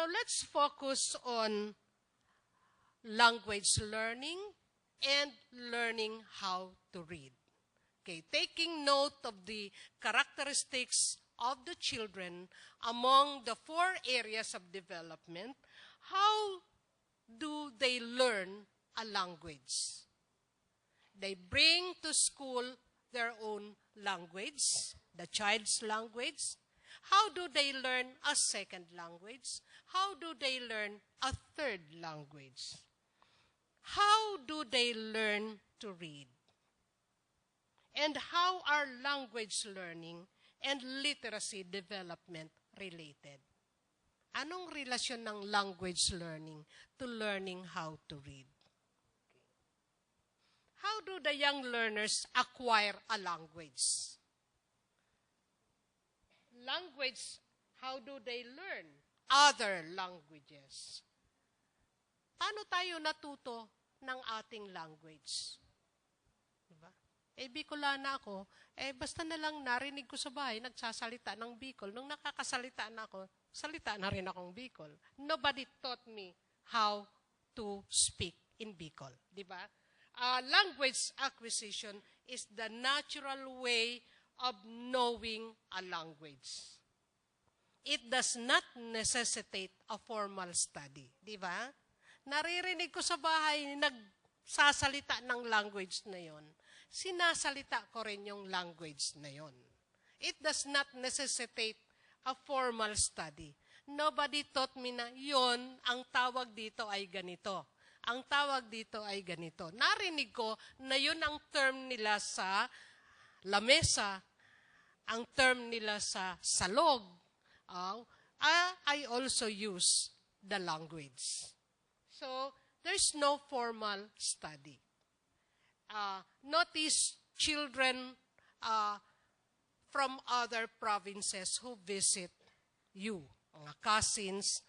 Now, let's focus on language learning and learning how to read. Okay, taking note of the characteristics of the children among the 4 areas of development, how do they learn a language? They bring to school their own language, the child's language. How do they learn a second language? How do they learn a third language? How do they learn to read? And how are language learning and literacy development related? Anong relasyon ng language learning to learning how to read? How do the young learners acquire a language? Language, how do they learn other languages? Paano tayo natuto ng ating language? Diba? Bicolana ako, basta na lang narinig ko sa bahay, nagsasalita ng Bicol. Nung nakakasalita na ako, salita na rin akong Bicol. Nobody taught me how to speak in Bicol. Diba? Language acquisition is the natural way of knowing a language. It does not necessitate a formal study. Diba? Naririnig ko sa bahay, nagsasalita ng language na yon. Sinasalita ko rin yung language na yon. It does not necessitate a formal study. Nobody taught me na yon, ang tawag dito ay ganito. Ang tawag dito ay ganito. Narinig ko na yun ang term nila sa lamesa, ang term nila sa salog. I also use the language. So, there's no formal study. Notice children from other provinces who visit you, mga cousins,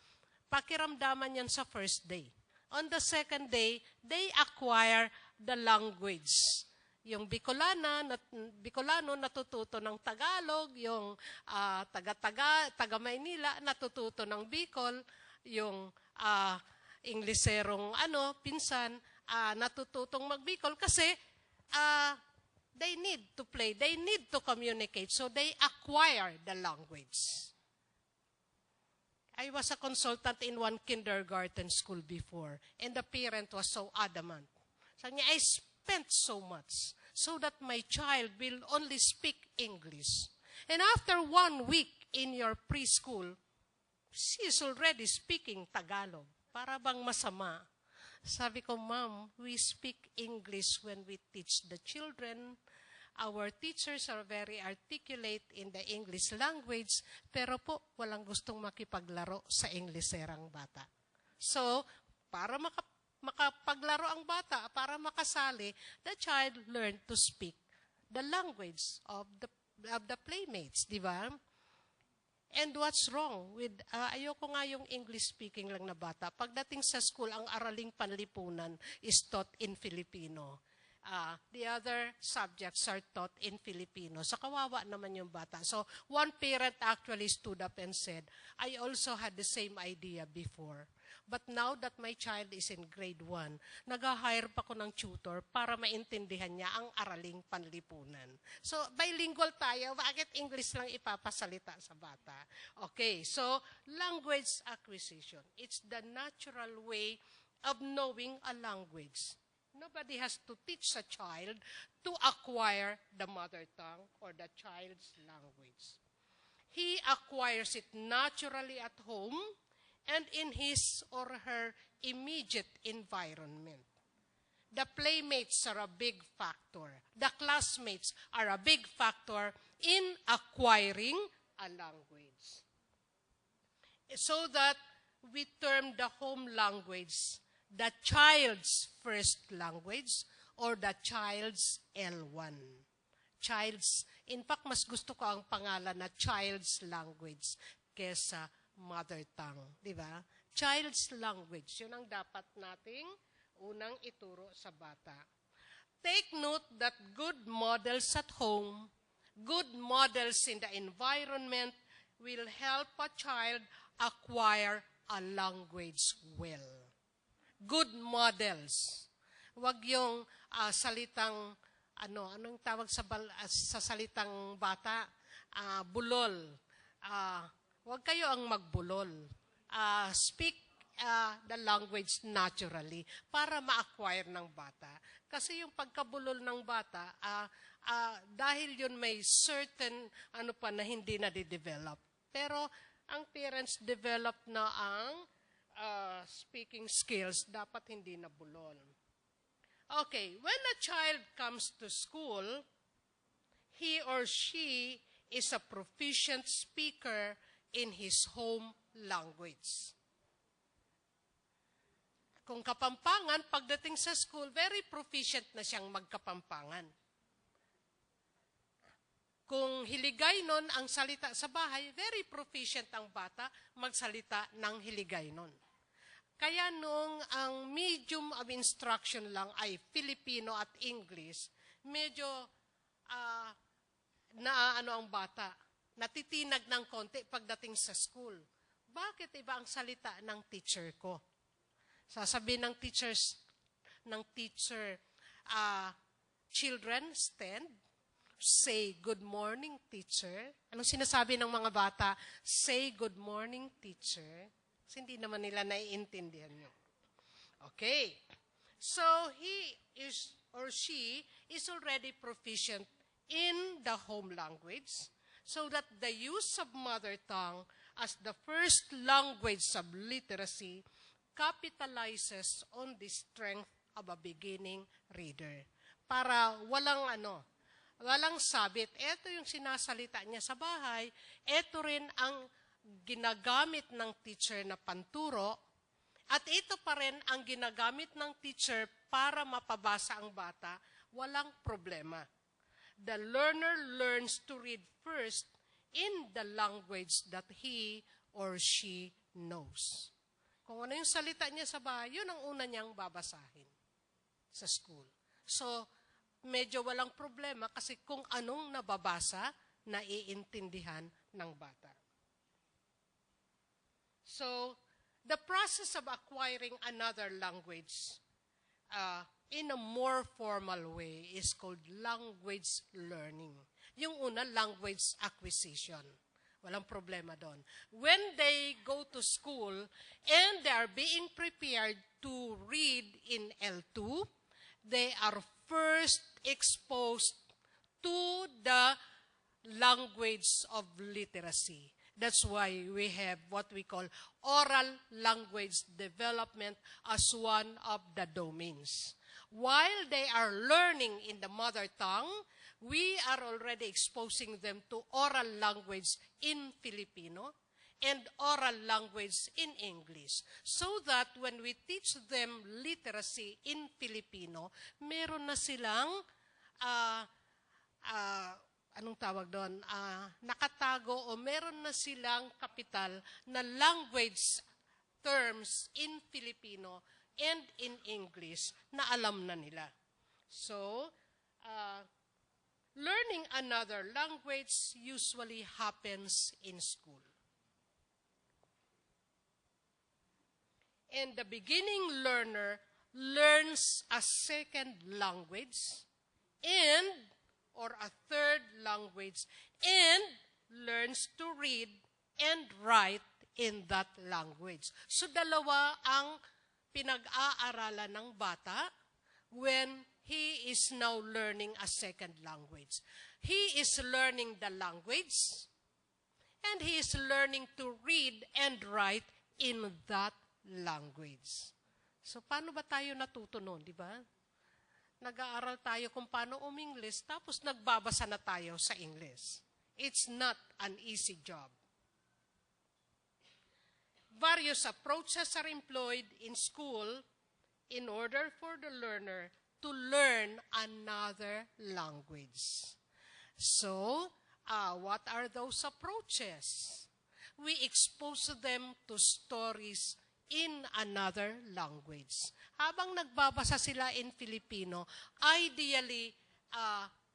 pakiramdaman yan sa first day. On the second day, they acquire the language. Yung Bicolano natututo ng Tagalog, yung taga-Maynila natututo ng Bicol, yung Ingleserong pinsan natututong mag-Bicol kasi they need to play, they need to communicate, so they acquire the language. I was a consultant in one kindergarten school before, and the parent was so adamant. Sabi niya, I spent so much so that my child will only speak English. And after 1 week in your preschool, she is already speaking Tagalog. Para bang masama? Sabi ko, Ma'am, we speak English when we teach the children. Our teachers are very articulate in the English language, pero po, walang gustong makipaglaro sa Ingleserang bata. So, para makapaglaro ang bata, para makasali, the child learned to speak the language of the playmates, di ba? And what's wrong with, ayoko nga yung English-speaking lang na bata. Pagdating sa school, ang araling panlipunan is taught in Filipino. The other subjects are taught in Filipino. So, kawawa naman yung bata. So, one parent actually stood up and said, I also had the same idea before. But now that my child is in grade 1, nag-hire pa ko ng tutor para maintindihan niya ang araling panlipunan. So, bilingual tayo. Bakit English lang ipapasalita sa bata? Okay, so, language acquisition. It's the natural way of knowing a language. Nobody has to teach a child to acquire the mother tongue or the child's language. He acquires it naturally at home and in his or her immediate environment. The playmates are a big factor. The classmates are a big factor in acquiring a language. So that we term the home language the child's first language or the child's ELLN. In fact, mas gusto ko ang pangalan na child's language kesa mother tongue. Di ba? Child's language. Yun ang dapat nating unang ituro sa bata. Take note that good models at home, good models in the environment will help a child acquire a language well. Good models. Huwag yung salitang, anong tawag sa salitang bata? Bulol. Huwag kayo ang magbulol. Speak the language naturally para ma-acquire ng bata. Kasi yung pagkabulol ng bata, dahil yun may certain na hindi na de-develop. Pero ang parents develop na ang speaking skills, dapat hindi na bulol. Okay, when a child comes to school, he or she is a proficient speaker in his home language. Kung Kapampangan, pagdating sa school, very proficient na siyang magkapampangan. Kung Hiligaynon ang salita sa bahay, very proficient ang bata magsalita ng Hiligaynon. Kaya nung ang medium of instruction lang ay Filipino at English, medyo ang bata, natitinag ng konti pagdating sa school. Bakit iba ang salita ng teacher ko? Sasabihin ng teacher, children, stand, say good morning, teacher. Anong sinasabi ng mga bata? Say good morning, teacher. Kasi hindi naman nila naiintindihan yun. Okay. So, he is or she is already proficient in the home language so that the use of mother tongue as the first language of literacy capitalizes on the strength of a beginning reader. Para walang sabit. Ito yung sinasalita niya sa bahay. Ito rin ang ginagamit ng teacher na panturo. At ito pa rin ang ginagamit ng teacher para mapabasa ang bata. Walang problema. The learner learns to read first in the language that he or she knows. Kung ano yung salita niya sa bahay, yun ang una niyang babasahin sa school. So, medyo walang problema kasi kung anong nababasa, naiintindihan ng bata. So, the process of acquiring another language in a more formal way is called language learning. Yung una, language acquisition. Walang problema doon. When they go to school and they are being prepared to read in L2, they are first exposed to the language of literacy. That's why we have what we call oral language development as one of the domains. While they are learning in the mother tongue, we are already exposing them to oral language in Filipino and oral language in English. So that when we teach them literacy in Filipino, meron na silang nakatago o meron na silang kapital na language terms in Filipino and in English na alam na nila. So, learning another language usually happens in school. And the beginning learner learns a second language or a third language and learns to read and write in that language. So dalawa ang pinag-aaralan ng bata when he is now learning a second language. He is learning the language and he is learning to read and write in that language. So paano ba tayo natuto nun, di ba? Nag-aaral tayo kung paano umingles, tapos nagbabasa na tayo sa English. It's not an easy job. Various approaches are employed in school in order for the learner to learn another language. So, what are those approaches? We expose them to stories in another language. Habang nagbabasa sila in Filipino, ideally,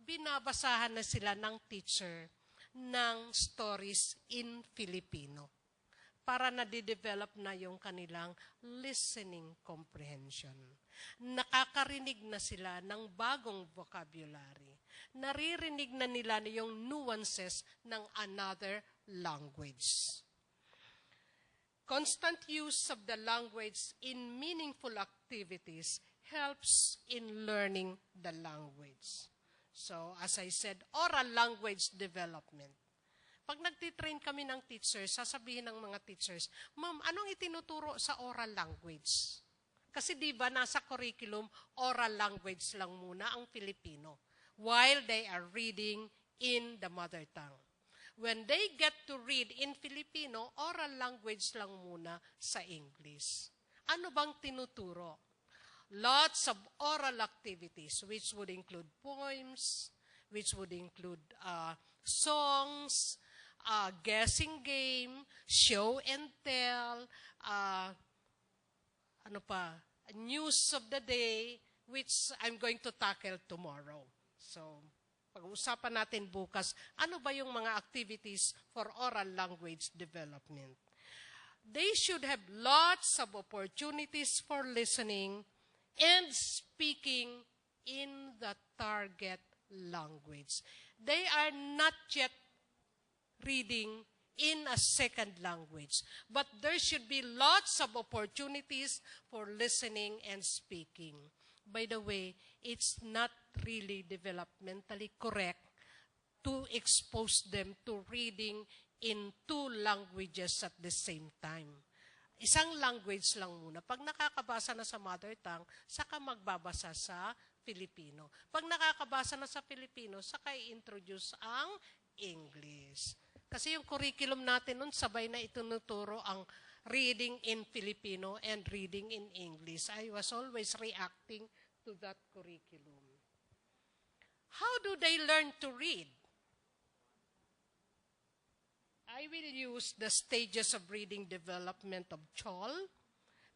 binabasahan na sila ng teacher ng stories in Filipino para na-develop na yung kanilang listening comprehension. Nakakarinig na sila ng bagong vocabulary. Naririnig na nila yung nuances ng another language. Constant use of the language in meaningful activities helps in learning the language. So, as I said, oral language development. Pag nagtitrain kami ng teachers, sasabihin ng mga teachers, Ma'am, anong itinuturo sa oral language? Kasi di ba nasa curriculum, oral language lang muna ang Filipino while they are reading in the mother tongue. When they get to read in Filipino, oral language lang muna sa English. Ano bang tinuturo? Lots of oral activities, which would include poems, which would include songs, guessing game, show and tell, news of the day, which I'm going to tackle tomorrow. So, pag-uusapan natin bukas, ano ba yung mga activities for oral language development? They should have lots of opportunities for listening and speaking in the target language. They are not yet reading in a second language, but there should be lots of opportunities for listening and speaking. By the way, it's not really developmentally correct to expose them to reading in two languages at the same time. Isang language lang muna. Pag nakakabasa na sa mother tongue, saka magbabasa sa Filipino. Pag nakakabasa na sa Filipino, saka i-introduce ang English. Kasi yung curriculum natin nun, sabay na itinuturo ang reading in Filipino and reading in English. I was always reacting to that curriculum. How do they learn to read? I will use the stages of reading development of Chol,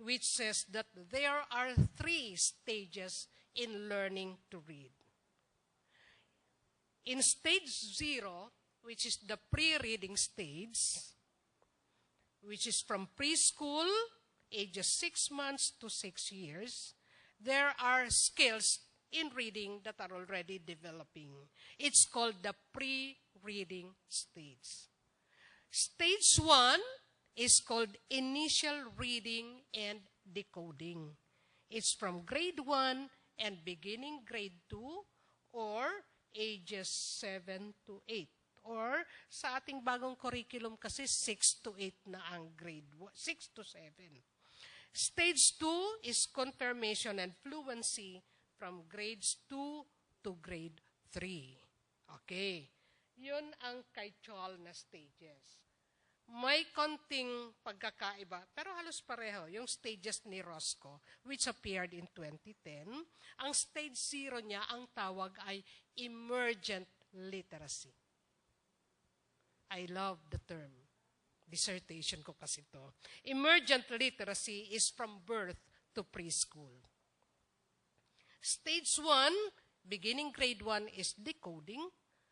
which says that there are 3 stages in learning to read. In stage 0, which is the pre-reading stage, which is from preschool, ages 6 months to 6 years, there are skills in reading that are already developing. It's called the pre-reading stage. Stage 1 is called initial reading and decoding. It's from grade 1 and beginning grade 2 or ages 7 to 8. Or sa ating bagong curriculum kasi 6 to 8 na ang grade 6 to 7. Stage 2 is confirmation and fluency from grades 2 to grade 3. Okay. Yun ang kay Chol na stages. May konting pagkakaiba, pero halos pareho. Yung stages ni Roscoe, which appeared in 2010, ang stage 0 niya, ang tawag ay emergent literacy. I love the term. Dissertation ko kasi to. Emergent literacy is from birth to preschool. Stage 1, beginning grade 1 is decoding.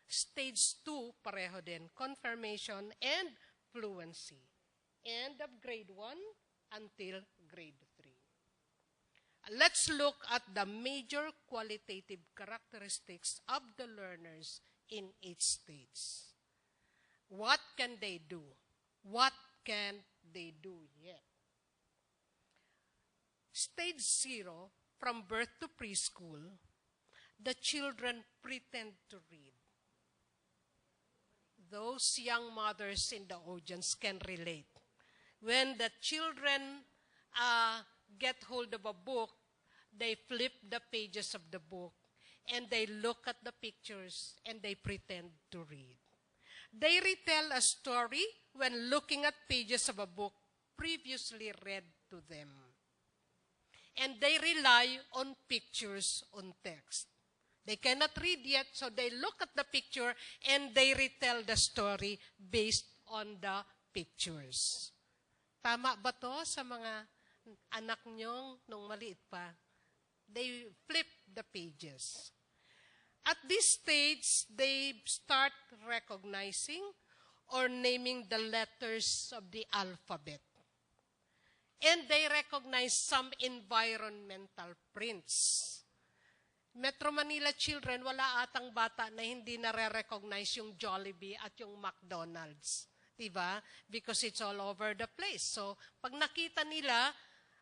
Stage 2, pareho din, confirmation and fluency. End of grade 1 until grade 3. Let's look at the major qualitative characteristics of the learners in each stage. What can they do? What can they do yet? Stage 0, from birth to preschool, the children pretend to read. Those young mothers in the audience can relate. When the children get hold of a book, they flip the pages of the book, and they look at the pictures, and they pretend to read. They retell a story when looking at pages of a book previously read to them. And they rely on pictures on text. They cannot read yet, so they look at the picture and they retell the story based on the pictures. Tama ba to sa mga anak nyong nung maliit pa? They flip the pages. At this stage, they start recognizing or naming the letters of the alphabet. And they recognize some environmental prints. Metro Manila children, wala atang bata na hindi nare-recognize yung Jollibee at yung McDonald's. Diba? Because it's all over the place. So, pag nakita nila,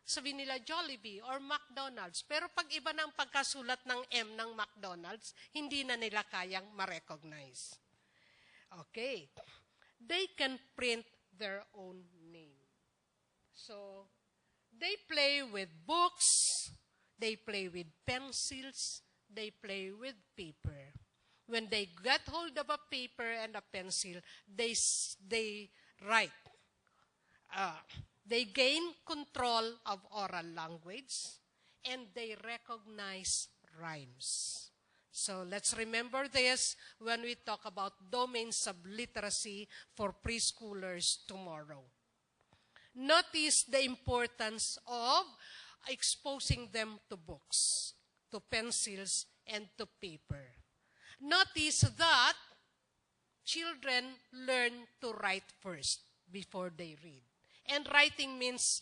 sabi nila Jollibee or McDonald's. Pero pag iba ng pagkasulat ng M ng McDonald's, hindi na nila kayang ma-recognize. Okay. They can print their own name. So, they play with books, they play with pencils, they play with paper. When they get hold of a paper and a pencil, they write. They gain control of oral language, and they recognize rhymes. So let's remember this when we talk about domains of literacy for preschoolers tomorrow. Notice the importance of exposing them to books, to pencils, and to paper. Notice that children learn to write first before they read. And writing means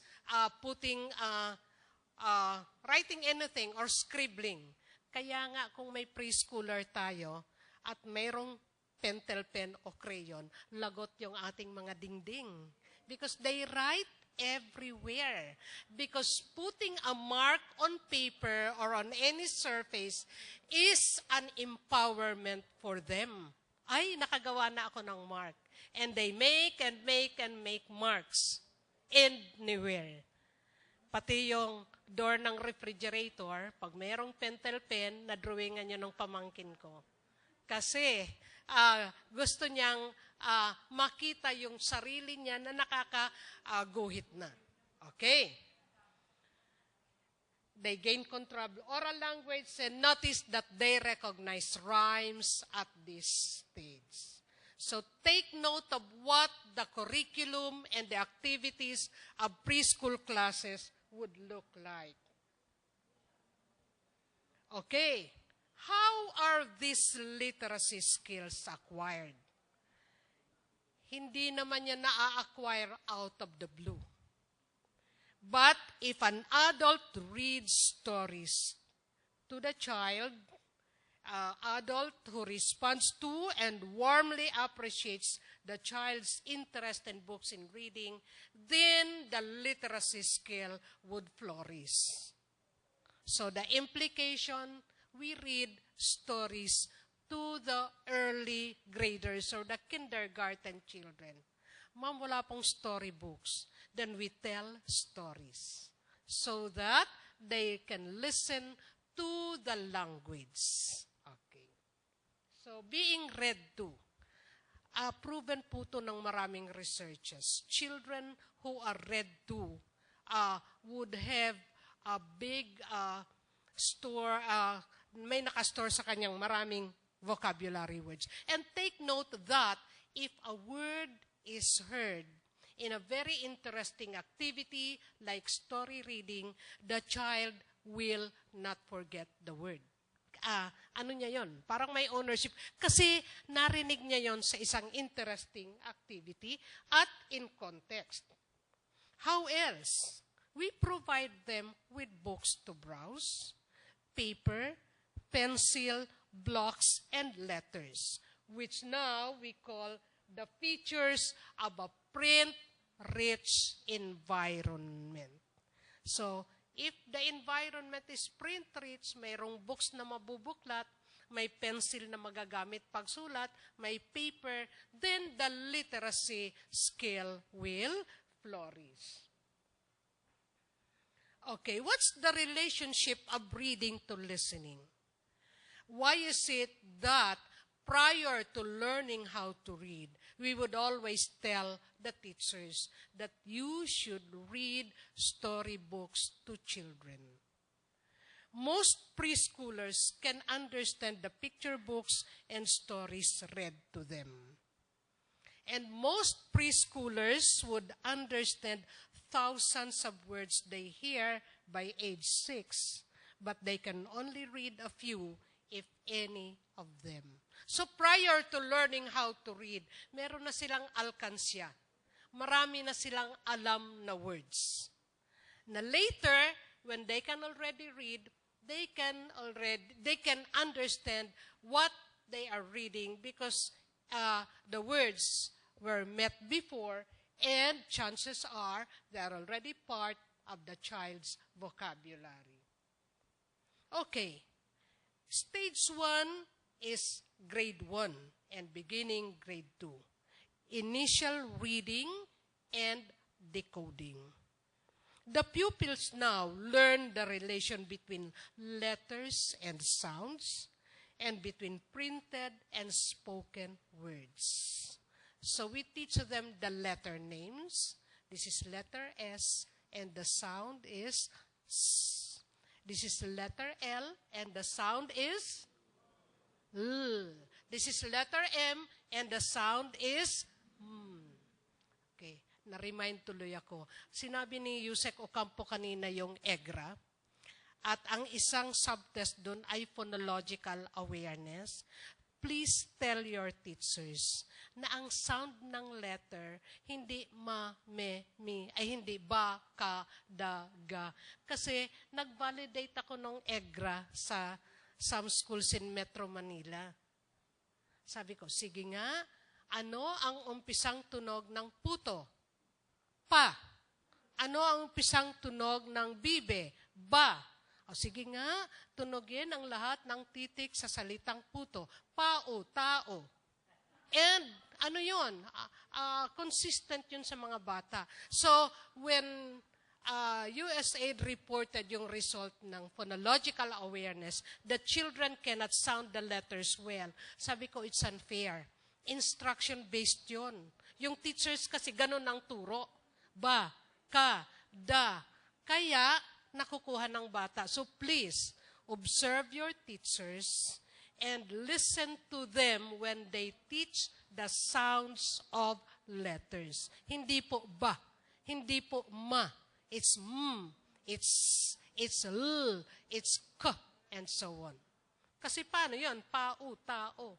writing anything or scribbling. Kaya nga kung may preschooler tayo at mayroong pentel pen o crayon, lagot yung ating mga dingding. Because they write everywhere. Because putting a mark on paper or on any surface is an empowerment for them. Ay, nakagawa na ako ng mark. And they make and make and make marks anywhere. Pati yung door ng refrigerator, pag mayroong pentel pen, na-drawingan yun ng pamangkin ko. Kasi gusto niyang makita yung sarili niya na nakakaguhit na. Okay. They gain control of oral language and notice that they recognize rhymes at this stage. So take note of what the curriculum and the activities of preschool classes would look like. Okay. How are these literacy skills acquired? Hindi naman yan na-acquire out of the blue. But if an adult reads stories to the child, adult who responds to and warmly appreciates the child's interest in books and reading, then the literacy skill would flourish. So the implication, we read stories to the early graders or the kindergarten children. Ma'am, wala pong storybooks. Then we tell stories so that they can listen to the language. Okay. So being read to, proven po to ng maraming researchers. Children who are read to would have a big store, may nakastore sa kanyang maraming vocabulary words. And take note that if a word is heard in a very interesting activity like story reading, the child will not forget the word. Ano niya yon? Parang may ownership. Kasi narinig niya yon sa isang interesting activity at in context. How else? We provide them with books to browse, paper, pencil, blocks, and letters, which now we call the features of a print-rich environment. So, if the environment is print-rich, mayroong books na mabubuklat, may pencil na magagamit pagsulat, may paper, then the literacy skill will flourish. Okay, what's the relationship of reading to listening? Why is it that prior to learning how to read, we would always tell the teachers that you should read storybooks to children? Most preschoolers can understand the picture books and stories read to them. And most preschoolers would understand thousands of words they hear by age 6, but they can only read a few, if any of them. So prior to learning how to read, meron na silang alkansya. Marami na silang alam na words. Na later, when they can already read, they can understand what they are reading because the words were met before, and chances are they are already part of the child's vocabulary. Okay, stage 1 is grade 1 and beginning grade 2. Initial reading and decoding. The pupils now learn the relation between letters and sounds and between printed and spoken words. So we teach them the letter names. This is letter S and the sound is S. This is letter L and the sound is L. This is letter M and the sound is M. Okay, na-remind tuloy ako. Sinabi ni Yusek Ocampo kanina yung EGRA. At ang isang subtest doon ay phonological awareness. Please tell your teachers na ang sound ng letter hindi ma, me, mi, ay hindi ba, ka, da, ga. Kasi nag-validate ako ng EGRA sa some schools in Metro Manila. Sabi ko, sige nga, ano ang umpisang tunog ng puto? Pa. Ano ang umpisang tunog ng bibe? Ba. O sige nga, tunogin ang lahat ng titik sa salitang puto. Pao, tao. And ano yun? Consistent yun sa mga bata. So, when USAID reported yung result ng phonological awareness, the children cannot sound the letters well. Sabi ko, it's unfair. Instruction-based yun. Yung teachers kasi ganun ang turo. Ba, ka, da. Kaya, nakukuha ng bata. So please, observe your teachers and listen to them when they teach the sounds of letters. Hindi po ba, hindi po ma. It's m, it's l, it's k, and so on. Kasi paano yun? Pa-u, tao.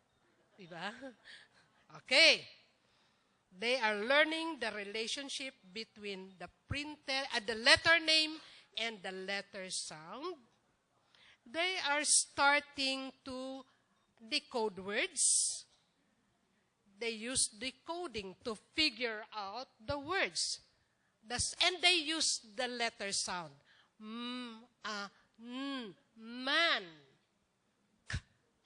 Diba? Okay. They are learning the relationship between the printed, the letter name and the letter sound. They are starting to decode words. They use decoding to figure out the words. And they use the letter sound. M, a, n, man. K,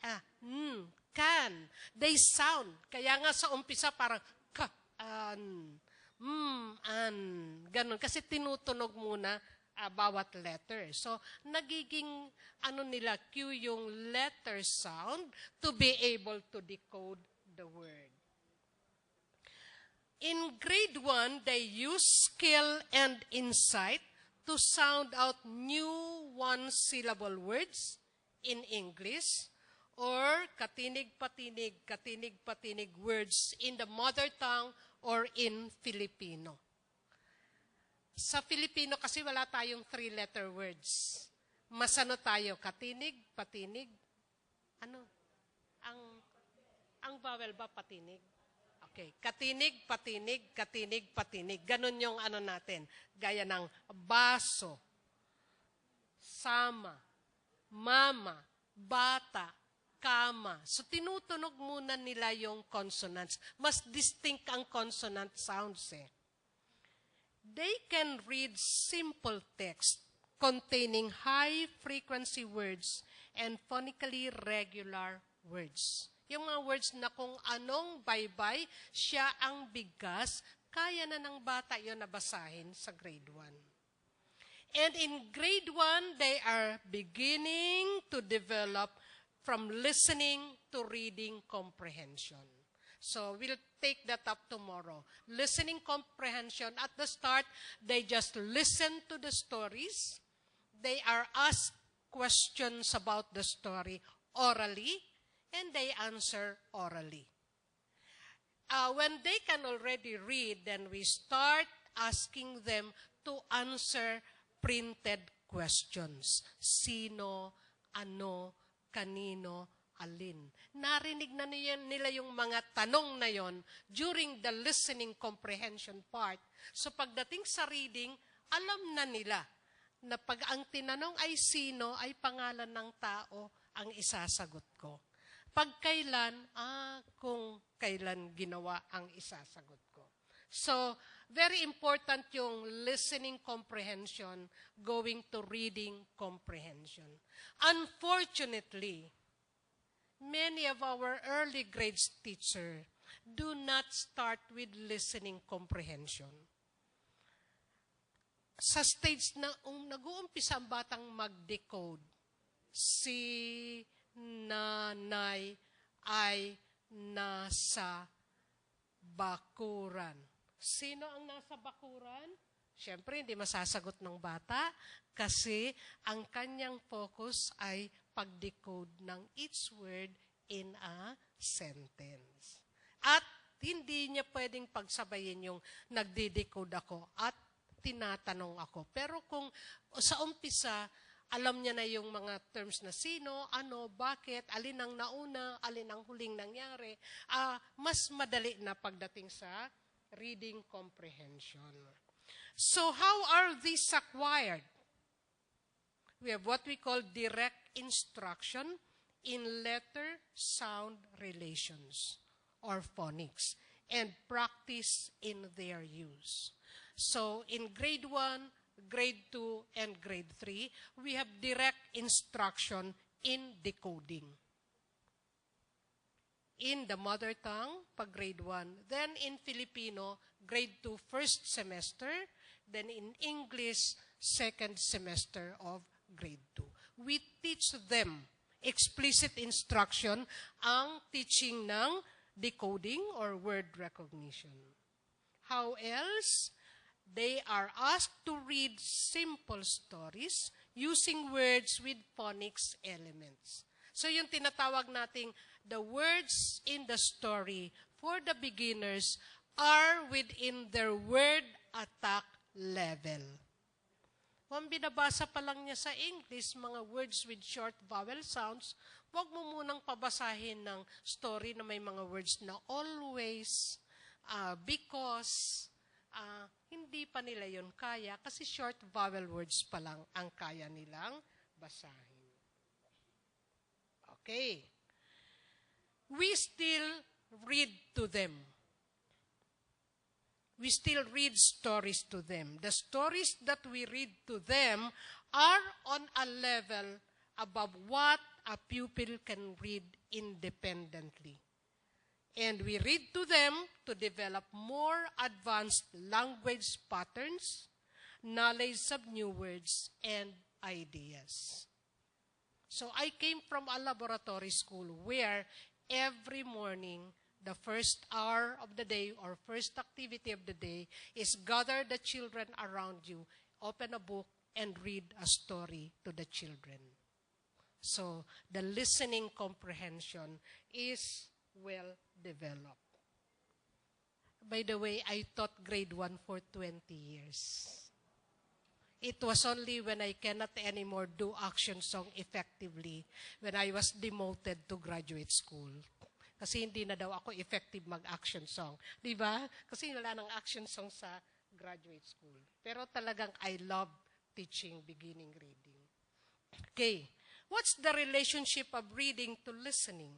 a, n, can. They sound. Kaya nga sa umpisa parang k, an, an. Ganun. Kasi tinutunog muna bawat letter. So, nagiging nila, cue yung letter sound to be able to decode the word. In grade 1, they use skill and insight to sound out new one-syllable words in English or katinig-patinig, katinig-patinig words in the mother tongue or in Filipino. Sa Filipino kasi wala tayong 3-letter words. Masano tayo? Katinig, patinig. Ano? Ang vowel ba patinig? Okay. Katinig, patinig, katinig, patinig. Ganon yung natin. Gaya ng baso, sama, mama, bata, kama. So tinutunog muna nila yung consonants. Mas distinct ang consonant sounds eh. They can read simple text containing high-frequency words and phonically regular words. Yung mga words na kung anong baybay, siya ang bigas, kaya na ng bata yun nabasahin sa grade 1. And in grade 1, they are beginning to develop from listening to reading comprehension. So we'll take that up tomorrow. Listening comprehension, at the start, they just listen to the stories. They are asked questions about the story orally, and they answer orally. When they can already read, then we start asking them to answer printed questions. Sino, ano, kanino, alin. Narinig na nila yung mga tanong na yon during the listening comprehension part. So pagdating sa reading, alam na nila na pag ang tinanong ay sino, ay pangalan ng tao ang isasagot ko. Pag kailan, kung kailan ginawa ang isasagot ko. So, very important yung listening comprehension going to reading comprehension. Unfortunately, many of our early grades teacher do not start with listening comprehension. Sa stage na nag-uumpisa ang batang mag-decode, si nanay ay nasa bakuran. Sino ang nasa bakuran? Siyempre, hindi masasagot ng bata kasi ang kanyang focus ay pag-decode ng each word in a sentence. At hindi niya pwedeng pagsabayin yung nagde-decode ako at tinatanong ako. Pero kung sa umpisa, alam niya na yung mga terms na sino, ano, bakit, alin ang nauna, alin ang huling nangyari, mas madali na pagdating sa reading comprehension. So how are these acquired? We have what we call direct instruction in letter sound relations or phonics and practice in their use. So in grade 1, grade 2, and grade 3, we have direct instruction in decoding. In the mother tongue, pag grade 1. Then in Filipino, grade 2, first semester. Then in English, second semester of grade 2. We teach them explicit instruction ang teaching ng decoding or word recognition. How else? They are asked to read simple stories using words with phonics elements. So yung tinatawag nating the words in the story for the beginners are within their word attack level. Kung binabasa pa lang niya sa English, mga words with short vowel sounds, huwag mo munang pabasahin ng story na may mga words na always, because, hindi pa nila yon kaya kasi short vowel words pa lang ang kaya nilang basahin. Okay. We still read to them. We still read stories to them. The stories that we read to them are on a level above what a pupil can read independently. And we read to them to develop more advanced language patterns, knowledge of new words, and ideas. So I came from a laboratory school where every morning, the first hour of the day or first activity of the day is gather the children around you, open a book, and read a story to the children. So the listening comprehension is well developed. By the way, I taught grade 1 for 20 years. It was only when I cannot anymore do action song effectively when I was demoted to graduate school. Kasi hindi na daw ako effective mag-action song. Di ba? Kasi wala nang action song sa graduate school. Pero talagang I love teaching beginning reading. Okay. What's the relationship of reading to listening?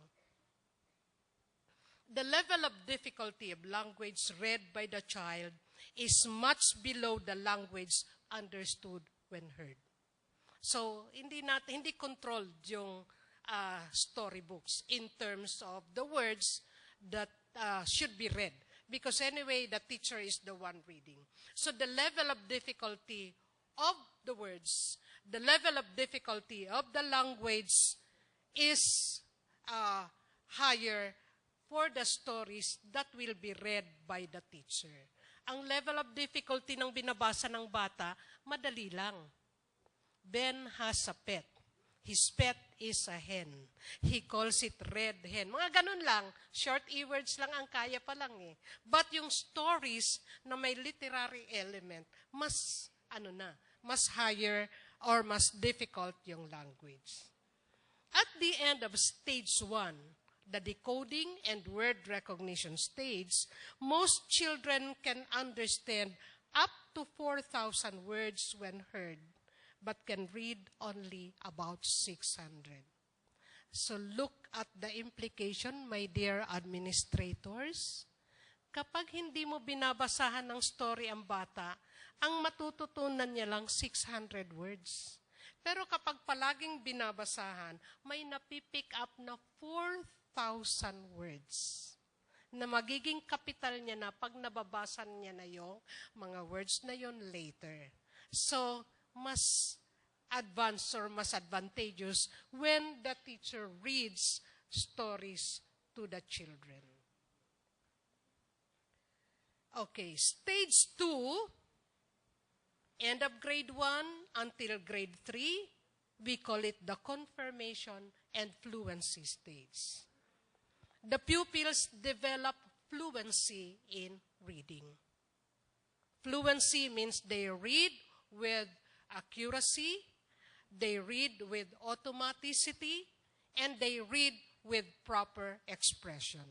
The level of difficulty of language read by the child is much below the language understood when heard. So, hindi controlled yung storybooks in terms of the words that should be read. Because anyway, the teacher is the one reading. So, the level of difficulty of the words, the level of difficulty of the language is higher for the stories that will be read by the teacher. Ang level of difficulty ng binabasa ng bata, madali lang. Ben has a pet. His pet is a hen. He calls it red hen. Mga ganun lang. Short e-words lang ang kaya pa lang eh. But yung stories na may literary element, mas higher or mas difficult yung language. At the end of stage 1, the decoding and word recognition stage, most children can understand up to 4,000 words when heard, but can read only about 600. So look at the implication, my dear administrators. Kapag hindi mo binabasahan ng story ang bata, ang matututunan niya lang 600 words. Pero kapag palaging binabasahan, may napipick up na 4,000 words na magiging kapital niya na pag nababasan niya na yung mga words na yon later. So, mas advanced or mas advantageous when the teacher reads stories to the children. Okay, stage 2, end of grade 1 until grade 3, we call it the confirmation and fluency stage. The pupils develop fluency in reading. Fluency means they read with accuracy, they read with automaticity, and they read with proper expression.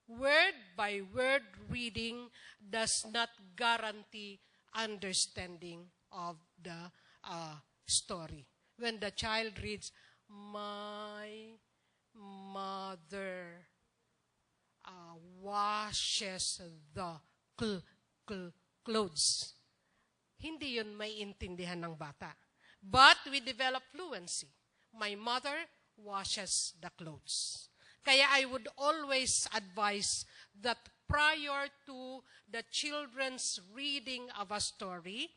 Word-by-word reading does not guarantee understanding of the story. When the child reads, "My mother washes the clothes," hindi yun may intindihan ng bata. But we develop fluency. My mother washes the clothes. Kaya I would always advise that prior to the children's reading of a story,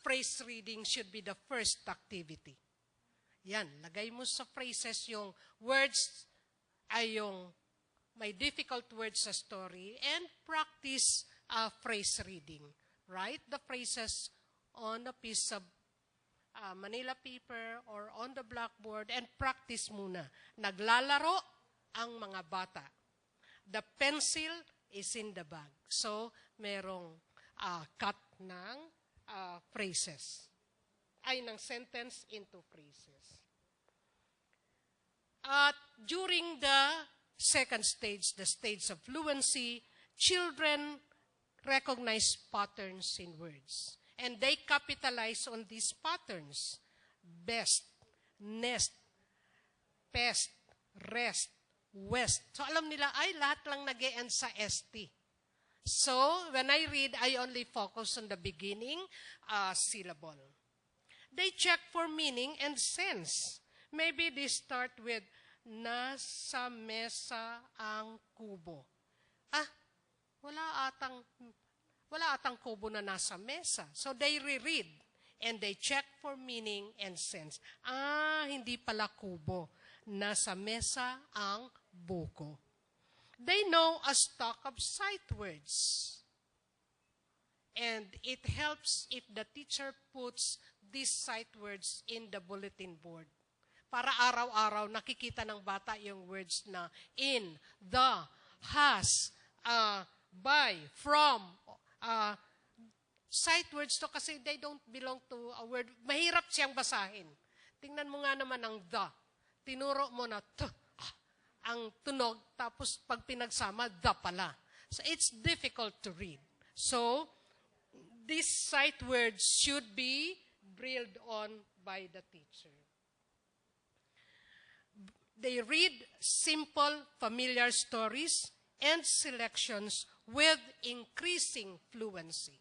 phrase reading should be the first activity. Yan, lagay mo sa phrases yung words ay yung may difficult words sa story and practice phrase reading. Write the phrases on a piece of Manila paper or on the blackboard and practice muna. Naglalaro ang mga bata. The pencil is in the bag. So, merong cut ng phrases. Ay, ng sentence into phrases. During the second stage, the stage of fluency, children recognize patterns in words. And they capitalize on these patterns. Best, nest, pest, rest, west. So alam nila, ay lahat lang nag-e-end sa ST. So when I read, I only focus on the beginning syllable. They check for meaning and sense. Maybe they start with, "Nasa mesa ang kubo." Wala atang kubo na nasa mesa. So they reread and they check for meaning and sense. Hindi pala kubo. Nasa mesa ang buko. They know a stock of sight words. And it helps if the teacher puts these sight words in the bulletin board. Para araw-araw nakikita ng bata yung words na in, the, has, by, from, sight words to kasi they don't belong to a word. Mahirap siyang basahin. Tingnan mo nga naman ang the. Tinuro mo na ang tunog, tapos pag pinagsama, the pala. So it's difficult to read. So these sight words should be drilled on by the teacher. They read simple, familiar stories and selections with increasing fluency.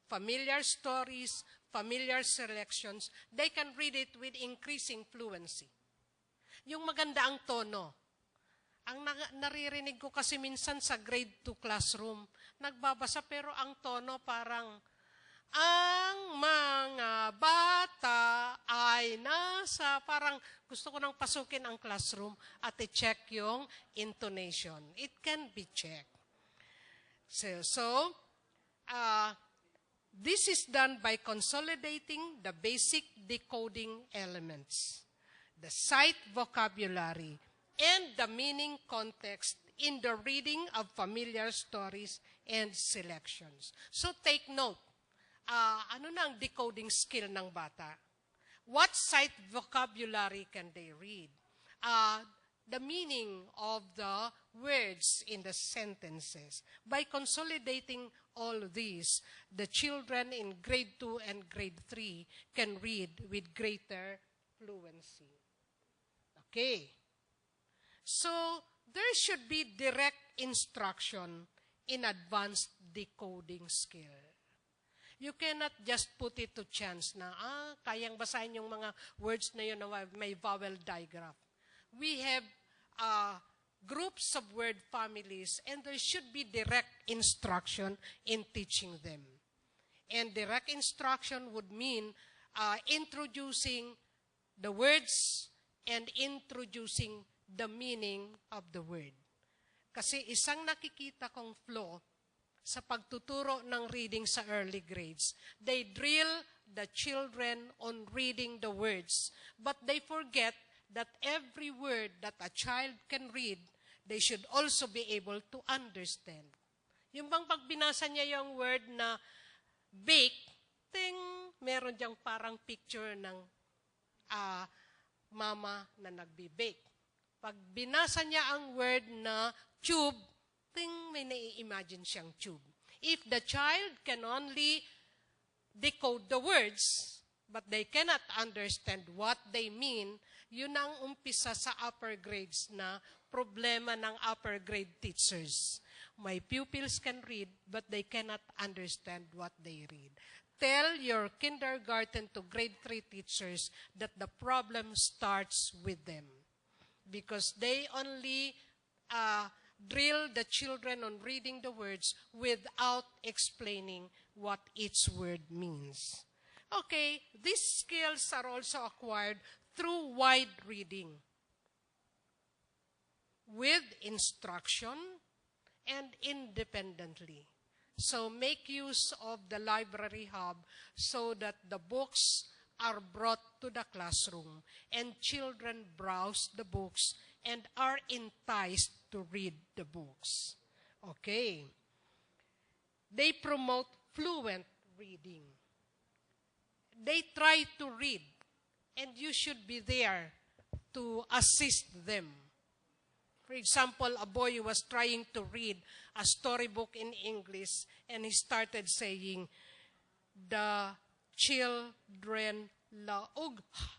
Familiar stories, familiar selections, they can read it with increasing fluency. Yung maganda ang tono. Ang naririnig ko kasi minsan sa grade 2 classroom, nagbabasa pero ang tono parang, "Ang mga bata ay nasa," parang gusto ko nang pasukin ang classroom at i-check yung intonation. It can be checked. So this is done by consolidating the basic decoding elements, the sight vocabulary, and the meaning context in the reading of familiar stories and selections. So take note, ano na ang decoding skill ng bata? What sight vocabulary can they read? The meaning of the words in the sentences. By consolidating all these, the children in grade 2 and grade 3 can read with greater fluency. Okay. So, there should be direct instruction in advanced decoding skill. You cannot just put it to chance na, kayang basahin yung mga words na yun na may vowel digraph. We have groups of word families, and there should be direct instruction in teaching them. And direct instruction would mean introducing the words and introducing the meaning of the word. Kasi isang nakikita kong flaw sa pagtuturo ng reading sa early grades, they drill the children on reading the words, but they forget that every word that a child can read, they should also be able to understand. Yung bang pag binasa niya yung word na bake, meron diyang parang picture ng mama na nagbi-bake. Pag binasa niya ang word na tube, may nai-imagine siyang tube. If the child can only decode the words, but they cannot understand what they mean, yun ang umpisa sa upper grades na problema ng upper grade teachers. My pupils can read, but they cannot understand what they read. Tell your kindergarten to grade 3 teachers that the problem starts with them. Because they only drill the children on reading the words without explaining what each word means. Okay, these skills are also acquired through wide reading, with instruction and independently. So make use of the library hub so that the books are brought to the classroom and children browse the books and are enticed to read the books. Okay. They promote fluent reading. They try to read, and you should be there to assist them. For example, a boy was trying to read a storybook in English, and he started saying, the children laugha.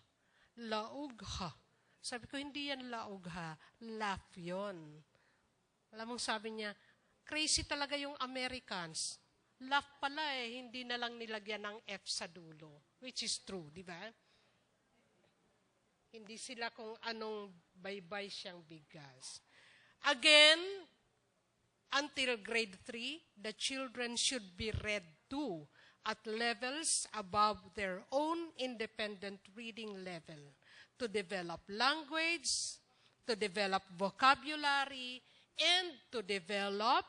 Laugha. Sabi ko, hindi yan laugha. Laugh yun. Alam mong sabi niya, crazy talaga yung Americans. Laugh pala hindi na lang nilagyan ng F sa dulo. Which is true, di ba? Hindi sila kung anong baybay siyang bigas. Again, until grade 3, the children should be read to at levels above their own independent reading level to develop language, to develop vocabulary, and to develop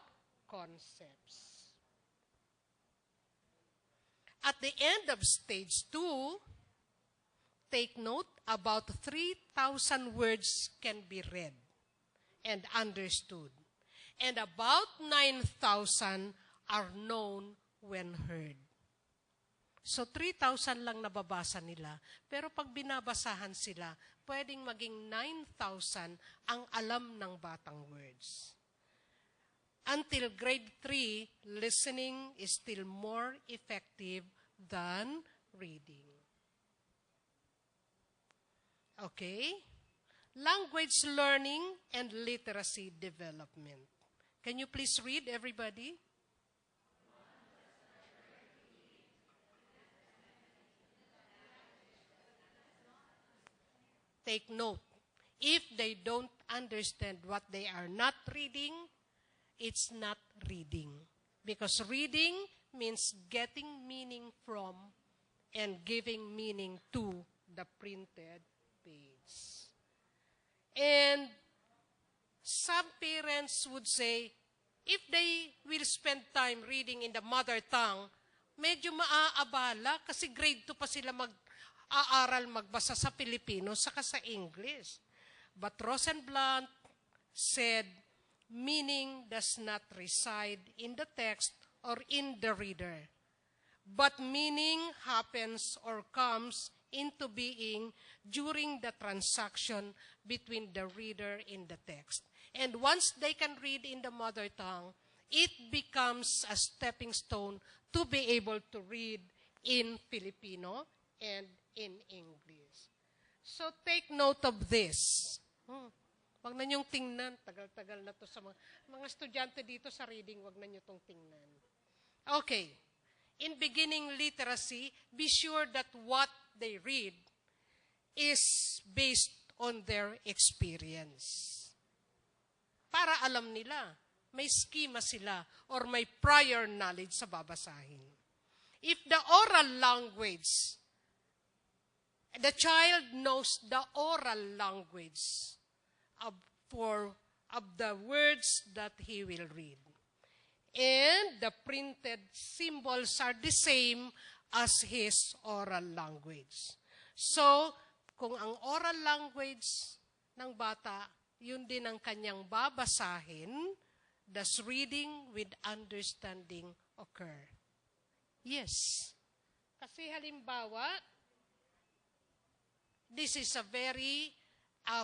concepts. At the end of stage 2, take note, about 3,000 words can be read and understood, and about 9,000 are known when heard. So 3,000 lang nababasa nila, pero pag binabasahan sila, pwedeng maging 9,000 ang alam ng batang words. Until grade 3, listening is still more effective than reading. Okay? Language learning and literacy development. Can you please read, everybody? Take note. If they don't understand what they are not reading, it's not reading. Because reading means getting meaning from and giving meaning to the printed page. And some parents would say, if they will spend time reading in the mother tongue, medyo maaabala kasi grade 2 pa sila mag-aaral magbasa sa Pilipino saka sa English. But Rosenblatt said, meaning does not reside in the text or in the reader, but meaning happens or comes into being during the transaction between the reader and the text. And once they can read in the mother tongue, it becomes a stepping stone to be able to read in Filipino and in English. So take note of this. Wag na niyong tingnan. Tagal-tagal na to sa mga estudyante dito sa reading, wag na niyo tong tingnan. Okay. In beginning literacy, be sure that what they read is based on their experience. Para alam nila, may schema sila or may prior knowledge sa babasahin. If the oral language, the child knows the oral language of the words that he will read. And the printed symbols are the same as his oral language. So, kung ang oral language ng bata, yun din ang kanyang babasahin, does reading with understanding occur? Yes. Kasi halimbawa, this is a very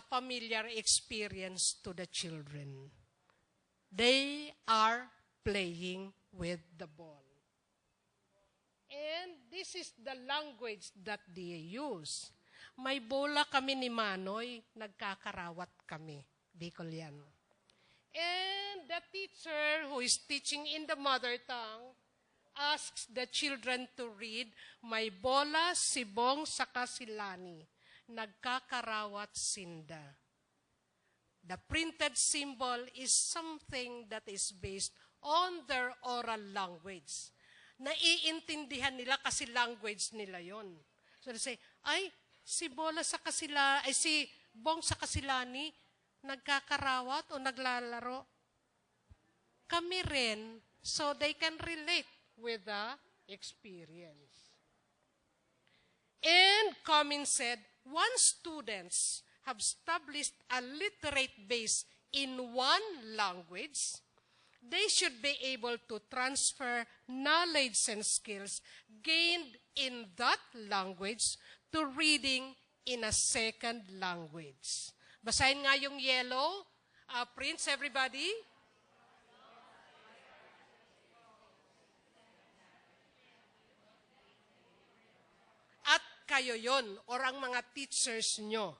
familiar experience to the children. They are playing with the ball. And this is the language that they use. May bola kami ni Manoy, nagkakarawat kami. Bicol yan. And the teacher who is teaching in the mother tongue asks the children to read, may bola, sibong, saka silani. Nagkakarawat sinda. The printed symbol is something that is based on their oral language. Naiintindihan nila kasi language nila yon. So they say, ay, si Bola sa kasila, ay si Bong sa kasilani, nagkakarawat o naglalaro. Kami rin, so they can relate with the experience. And Cummins said, once students have established a literate base in one language, they should be able to transfer knowledge and skills gained in that language to reading in a second language. Basahin nga yung yellow. Prints, everybody. At kayo yon, or ang mga teachers nyo.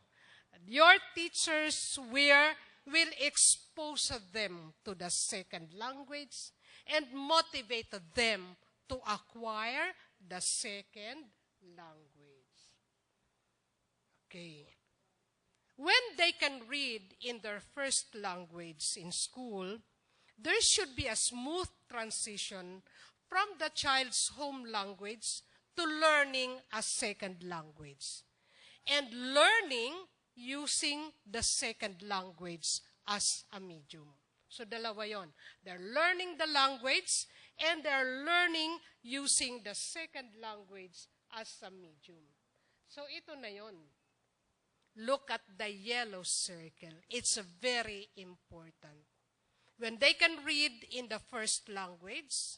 Your teachers will expose them to the second language and motivate them to acquire the second language. Okay. When they can read in their first language in school, there should be a smooth transition from the child's home language to learning a second language and learning using the second language as a medium. So dalawa yon. They're learning the language and they're learning using the second language as a medium. So ito na yon. Look at the yellow circle. It's very important. When they can read in the first language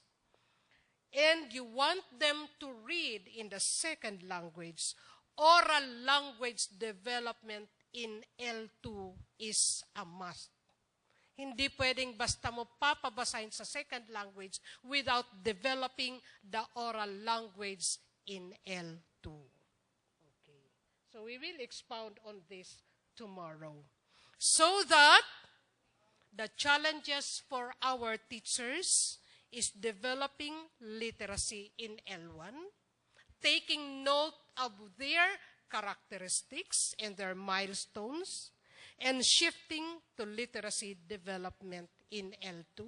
and you want them to read in the second language, oral language development in L2 is a must. Hindi pwedeng basta mo papabasahin sa second language without developing the oral language in L2. Okay. So we will expound on this tomorrow. So that the challenges for our teachers is developing literacy in L1, taking note of their characteristics and their milestones, and shifting to literacy development in L2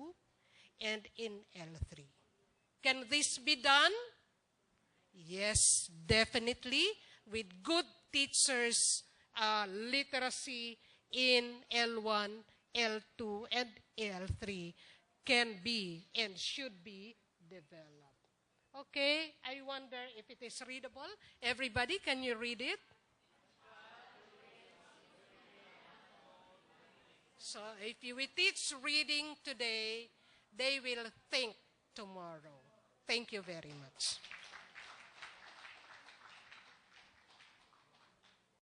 and in L3. Can this be done? Yes, definitely. With good teachers, literacy in L1, L2, and L3 can be and should be developed. Okay, I wonder if it is readable. Everybody, can you read it? So if we teach reading today, they will think tomorrow. Thank you very much.